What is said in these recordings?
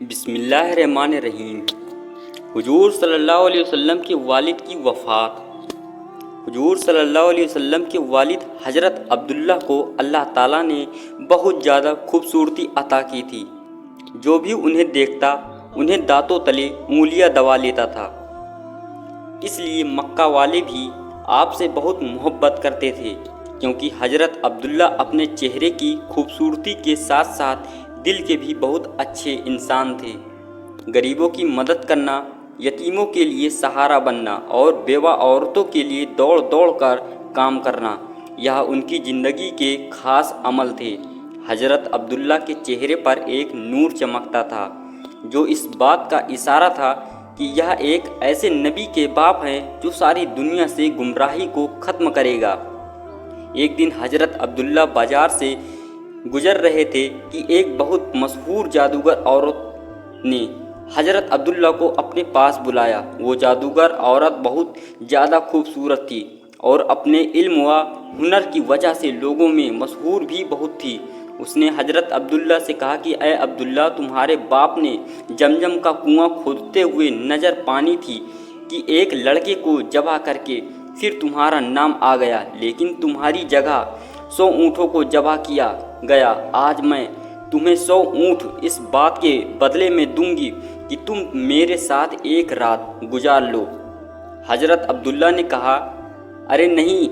بسم اللہ الرحمن الرحیم۔ حضور صلی اللہ علیہ وسلم کے والد کی وفات۔ حضور صلی اللہ علیہ وسلم کے والد حضرت عبداللہ کو اللہ تعالیٰ نے بہت زیادہ خوبصورتی عطا کی تھی۔ جو بھی انہیں دیکھتا انہیں دانتوں تلے انگلیاں دبا لیتا تھا۔ اس لیے مکہ والے بھی آپ سے بہت محبت کرتے تھے، کیونکہ حضرت عبداللہ اپنے چہرے کی خوبصورتی کے ساتھ ساتھ دل کے بھی بہت اچھے انسان تھے۔ غریبوں کی مدد کرنا، یتیموں کے لیے سہارا بننا اور بیوہ عورتوں کے لیے دوڑ دوڑ کر کام کرنا، یہ ان کی زندگی کے خاص عمل تھے۔ حضرت عبداللہ کے چہرے پر ایک نور چمکتا تھا، جو اس بات کا اشارہ تھا کہ یہ ایک ایسے نبی کے باپ ہیں جو ساری دنیا سے گمراہی کو ختم کرے گا۔ ایک دن حضرت عبداللہ بازار سے گزر رہے تھے کہ ایک بہت مشہور جادوگر عورت نے حضرت عبداللہ کو اپنے پاس بلایا۔ وہ جادوگر عورت بہت زیادہ خوبصورت تھی اور اپنے علم و ہنر کی وجہ سے لوگوں میں مشہور بھی بہت تھی۔ اس نے حضرت عبداللہ سے کہا کہ اے عبداللہ، تمہارے باپ نے زمزم کا کنواں کھودتے ہوئے نظر پانی تھی کہ ایک لڑکے کو ذبح کر کے پھر تمہارا نام آ گیا، لیکن تمہاری جگہ 100 اونٹوں کو ذبح کیا گیا۔ آج میں تمہیں 100 اونٹ اس بات کے بدلے میں دوں گی کہ تم میرے ساتھ ایک رات گزار لو۔ حضرت عبداللہ نے کہا، ارے نہیں،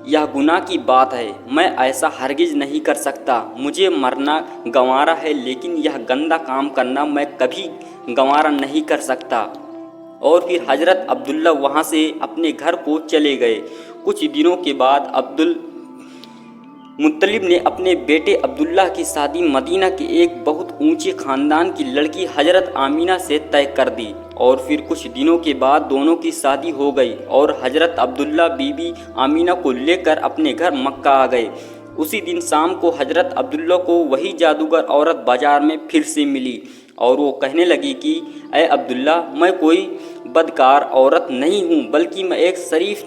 یہ گناہ کی بات ہے، میں ایسا ہرگز نہیں کر سکتا۔ مجھے مرنا گوارا ہے، لیکن یہ گندا کام کرنا میں کبھی گوارا نہیں کر سکتا۔ اور پھر حضرت عبداللہ وہاں سے اپنے گھر کو چلے گئے۔ کچھ دنوں کے بعد عبد المطلب نے اپنے بیٹے عبداللہ کی شادی مدینہ کے ایک بہت اونچے خاندان کی لڑکی حضرت آمینہ سے طے کر دی، اور پھر کچھ دنوں کے بعد دونوں کی شادی ہو گئی اور حضرت عبداللہ بی بی آمینہ کو لے کر اپنے گھر مکہ آ گئے۔ اسی دن شام کو حضرت عبداللہ کو وہی جادوگر عورت بازار میں پھر سے ملی اور وہ کہنے لگی کہ اے عبداللہ، میں کوئی بدکار عورت نہیں ہوں، بلکہ میں ایک شریف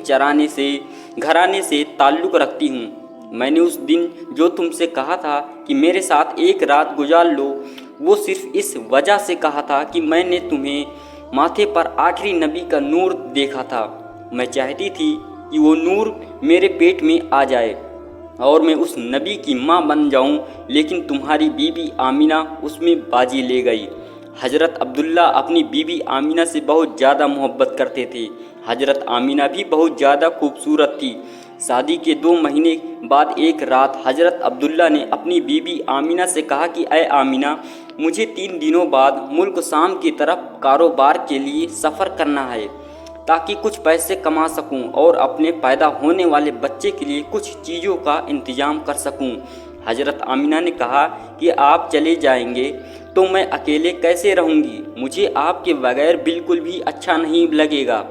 گھرانے سے تعلق رکھتی ہوں۔ میں نے اس دن جو تم سے کہا تھا کہ میرے ساتھ ایک رات گزار لو، وہ صرف اس وجہ سے کہا تھا کہ میں نے تمہیں ماتھے پر آخری نبی کا نور دیکھا تھا۔ میں چاہتی تھی کہ وہ نور میرے پیٹ میں آ جائے اور میں اس نبی کی ماں بن جاؤں، لیکن تمہاری بی بی آمینہ اس میں بازی لے گئی۔ حضرت عبداللہ اپنی بی بی آمینہ سے بہت زیادہ محبت کرتے تھے۔ حضرت آمینہ بھی بہت زیادہ خوبصورت تھی۔ شادی کے 2 مہینے بعد ایک رات حضرت عبداللہ نے اپنی بی بی آمینہ سے کہا کہ اے آمینہ، مجھے 3 دنوں بعد ملک شام کی طرف کاروبار کے لیے سفر کرنا ہے، تاکہ کچھ پیسے کما سکوں اور اپنے پیدا ہونے والے بچے کے لیے کچھ چیزوں کا انتظام کر سکوں۔ حضرت آمینہ نے کہا کہ آپ چلے جائیں گے تو میں اکیلے کیسے رہوں گی؟ مجھے آپ کے بغیر بالکل بھی اچھا نہیں لگے گا۔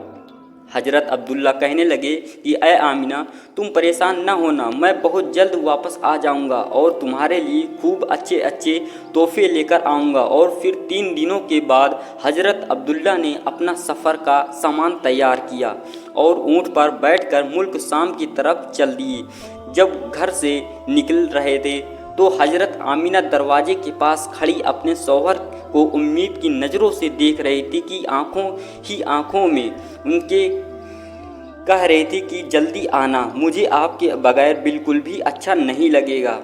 حضرت عبداللہ کہنے لگے کہ اے آمینہ، تم پریشان نہ ہونا، میں بہت جلد واپس آ جاؤں گا اور تمہارے لیے خوب اچھے تحفے لے کر آؤں گا۔ اور پھر 3 دنوں کے بعد حضرت عبداللہ نے اپنا سفر کا سامان تیار کیا اور اونٹ پر بیٹھ کر ملک شام کی طرف چل دیے۔ جب گھر سے نکل رہے تھے تو حضرت آمینہ دروازے کے پاس کھڑی اپنے شوہر کو امید کی نظروں سے دیکھ رہی تھی کہ آنکھوں میں ان کے کہہ رہی تھی کہ جلدی آنا، مجھے آپ کے بغیر بالکل بھی اچھا نہیں لگے گا۔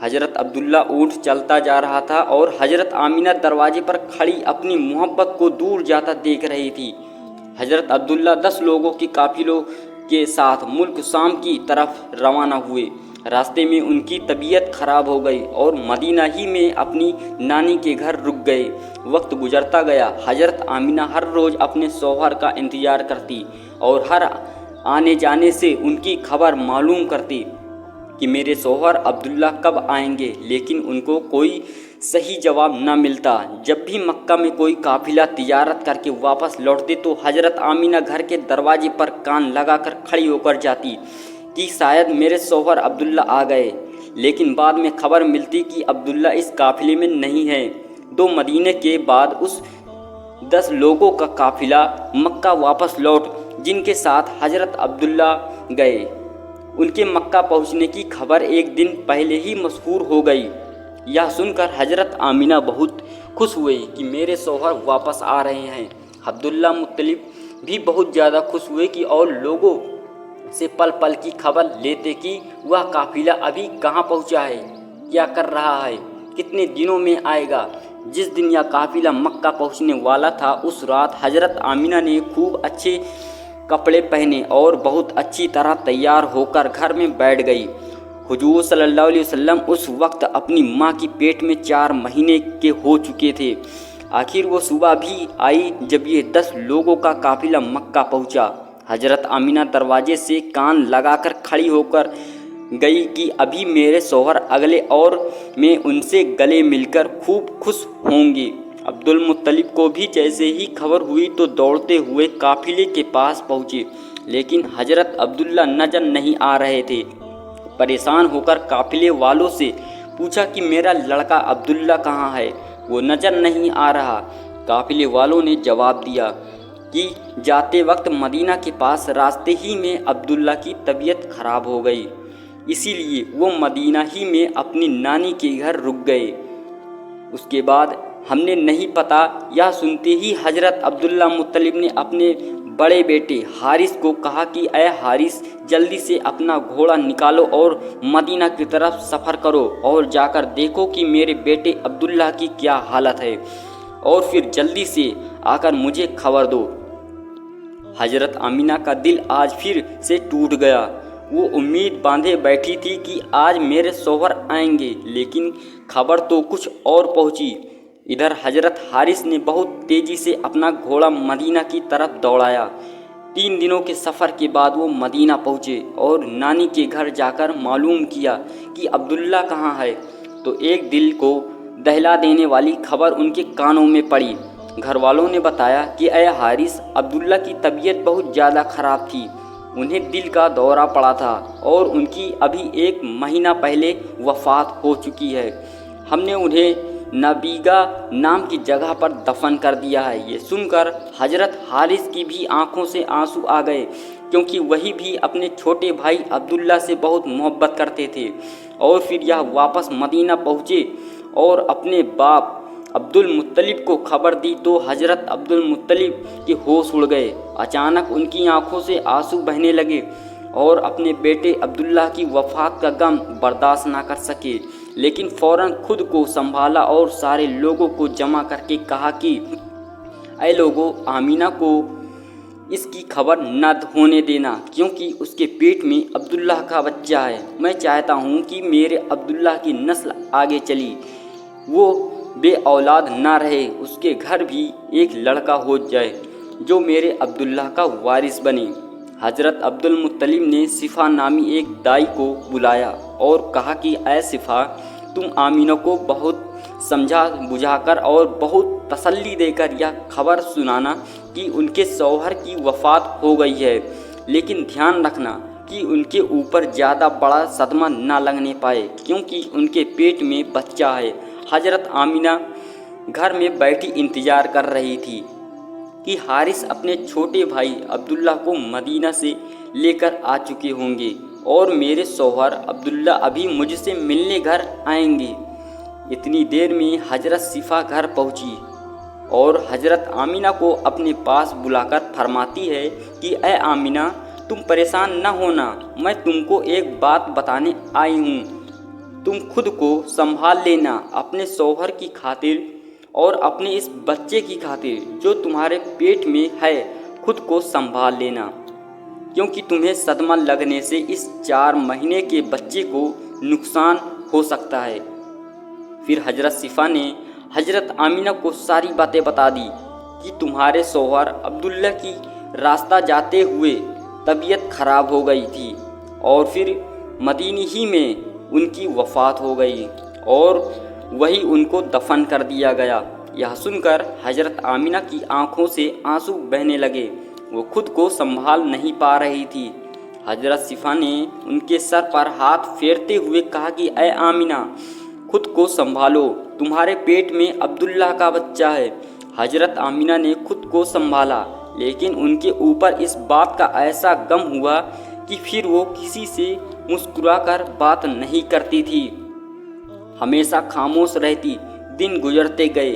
حضرت عبداللہ اونٹ چلتا جا رہا تھا اور حضرت آمینہ دروازے پر کھڑی اپنی محبت کو دور جاتا دیکھ رہی تھی۔ حضرت عبداللہ 10 لوگوں کے قافلوں کے ساتھ ملک شام کی طرف روانہ ہوئے۔ راستے میں ان کی طبیعت خراب ہو گئی اور مدینہ ہی میں اپنی نانی کے گھر رک گئے۔ وقت گزرتا گیا۔ حضرت آمینہ ہر روز اپنے شوہر کا انتظار کرتی اور ہر آنے جانے سے ان کی خبر معلوم کرتی کہ میرے شوہر عبداللہ کب آئیں گے، لیکن ان کو کوئی صحیح جواب نہ ملتا۔ جب بھی مکہ میں کوئی قافلہ تجارت کر کے واپس لوٹتے تو حضرت آمینہ گھر کے دروازے پر کان لگا کر کھڑی ہو کر جاتی کہ شاید میرے شوہر عبداللہ آ گئے، لیکن بعد میں خبر ملتی کہ عبداللہ اس قافلے میں نہیں ہے۔ 2 مہینے کے بعد اس 10 لوگوں کا قافلہ مکہ واپس لوٹ، جن کے ساتھ حضرت عبداللہ گئے۔ ان کے مکہ پہنچنے کی خبر ایک دن پہلے ہی مشہور ہو گئی۔ یہ سن کر حضرت آمینہ بہت خوش ہوئے کہ میرے شوہر واپس آ رہے ہیں۔ عبداللہ مطلب بھی بہت زیادہ خوش ہوئے کہ اور لوگوں سے پل پل کی خبر لیتے کہ وہ قافلہ ابھی کہاں پہنچا ہے، کیا کر رہا ہے، کتنے دنوں میں آئے گا۔ جس دن یہ قافلہ مکہ پہنچنے والا تھا اس رات حضرت آمینہ نے خوب اچھے کپڑے پہنے اور بہت اچھی طرح تیار ہو کر گھر میں بیٹھ گئی۔ حضور صلی اللہ علیہ وسلم اس وقت اپنی ماں کی پیٹ میں 4 مہینے کے ہو چکے تھے۔ آخر وہ صبح بھی آئی جب یہ 10 لوگوں کا قافلہ مکہ پہنچا۔ حضرت آمینہ دروازے سے کان لگا کر کھڑی ہو کر گئی کہ ابھی میرے شوہر اگلے اور میں ان سے گلے مل کر خوب خوش ہوں گے۔ عبد المطلب کو بھی جیسے ہی خبر ہوئی تو دوڑتے ہوئے قافلے کے پاس پہنچے، لیکن حضرت عبداللہ نظر نہیں آ رہے تھے۔ پریشان ہو کر قافلے والوں سے پوچھا کہ میرا لڑکا عبداللہ کہاں ہے، وہ نظر نہیں آ رہا۔ قافلے والوں نے جواب دیا کہ جاتے وقت مدینہ کے پاس راستے ہی میں عبداللہ کی طبیعت خراب ہو گئی، اسی لیے وہ مدینہ ہی میں اپنی نانی کے گھر رک گئے۔ اس کے بعد ہم نے نہیں پتا۔ یہ سنتے ہی حضرت عبداللہ مطلب نے اپنے بڑے بیٹے حارث کو کہا کہ اے حارث، جلدی سے اپنا گھوڑا نکالو اور مدینہ کی طرف سفر کرو اور جا کر دیکھو کہ میرے بیٹے عبداللہ کی کیا حالت ہے، اور پھر جلدی سے آ کر مجھے خبر دو۔ حضرت آمینہ کا دل آج پھر سے ٹوٹ گیا۔ وہ امید باندھے بیٹھی تھی کہ آج میرے شوہر آئیں گے، لیکن خبر تو کچھ اور پہنچی۔ ادھر حضرت حارث نے بہت تیزی سے اپنا گھوڑا مدینہ کی طرف دوڑایا۔ 3 دنوں کے سفر کے بعد وہ مدینہ پہنچے اور نانی کے گھر جا کر معلوم کیا کہ عبداللہ کہاں ہے، تو ایک دل کو دہلا دینے والی خبر ان کے کانوں میں پڑی۔ گھر والوں نے بتایا کہ اے حارث، عبداللہ کی طبیعت بہت زیادہ خراب تھی، انہیں دل کا دورہ پڑا تھا اور ان کی ابھی 1 مہینہ پہلے وفات ہو چکی ہے۔ ہم نے انہیں نبیگا نام کی جگہ پر دفن کر دیا ہے۔ یہ سن کر حضرت حارث کی بھی آنکھوں سے آنسو آ گئے، کیونکہ وہی بھی اپنے چھوٹے بھائی عبداللہ سے بہت محبت کرتے تھے۔ اور پھر یہ واپس مدینہ پہنچے اور اپنے باپ عبد المطلب کو خبر دی تو حضرت عبد المطلب کے ہوش اڑ گئے۔ اچانک ان کی آنکھوں سے آنسو بہنے لگے اور اپنے بیٹے عبداللہ کی وفات کا غم برداشت نہ کر سکے، لیکن فوراً خود کو سنبھالا اور سارے لوگوں کو جمع کر کے کہا کہ اے لوگوں، آمینہ کو اس کی خبر نہ ہونے دینا، کیونکہ اس کے پیٹ میں عبداللہ کا بچہ ہے۔ میں چاہتا ہوں کہ میرے عبداللہ کی نسل آگے چلی، وہ بے اولاد نہ رہے، اس کے گھر بھی ایک لڑکا ہو جائے جو میرے عبداللہ کا وارث بنے۔ حضرت عبد المطلب نے صفا نامی ایک دائی کو بلایا اور کہا کہ اے صفا، تم آمینہ کو بہت سمجھا بجھا کر اور بہت تسلی دے کر یہ خبر سنانا کہ ان کے شوہر کی وفات ہو گئی ہے، لیکن دھیان رکھنا کہ ان کے اوپر زیادہ بڑا صدمہ نہ لگنے پائے، کیونکہ ان کے پیٹ میں بچہ ہے۔ حضرت آمینہ گھر میں بیٹھی انتظار کر رہی تھی کہ حارث اپنے چھوٹے بھائی عبداللہ کو مدینہ سے لے کر آ چکے ہوں گے اور میرے شوہر عبداللہ ابھی مجھ سے ملنے گھر آئیں گے۔ اتنی دیر میں حضرت صفا گھر پہنچی اور حضرت آمینہ کو اپنے پاس بلا کر فرماتی ہے کہ اے آمینہ، تم پریشان نہ ہونا، میں تم کو ایک بات بتانے آئی ہوں، تم خود کو سنبھال لینا، اپنے شوہر کی خاطر اور اپنے اس بچے کی خاطر جو تمہارے پیٹ میں ہے، خود کو سنبھال لینا، کیونکہ تمہیں صدمہ لگنے سے اس 4 مہینے کے بچے کو نقصان ہو سکتا ہے۔ پھر حضرت صفا نے حضرت آمینہ کو ساری باتیں بتا دی کہ تمہارے شوہر عبداللہ کی راستہ جاتے ہوئے طبیعت خراب ہو گئی تھی اور پھر مدینہ ہی میں ان کی وفات ہو گئی اور وہی ان کو دفن کر دیا گیا۔ یہ سن کر حضرت آمینہ کی آنکھوں سے آنسو بہنے لگے، وہ خود کو سنبھال نہیں پا رہی تھی۔ حضرت صفا نے ان کے سر پر ہاتھ پھیرتے ہوئے کہا کہ اے آمینہ، خود کو سنبھالو، تمہارے پیٹ میں عبداللہ کا بچہ ہے۔ حضرت آمینہ نے خود کو سنبھالا، لیکن ان کے اوپر اس بات کا ایسا غم ہوا کہ پھر وہ کسی سے مسکرا کر بات نہیں کرتی تھی، ہمیشہ خاموش رہتی۔ دن گزرتے گئے،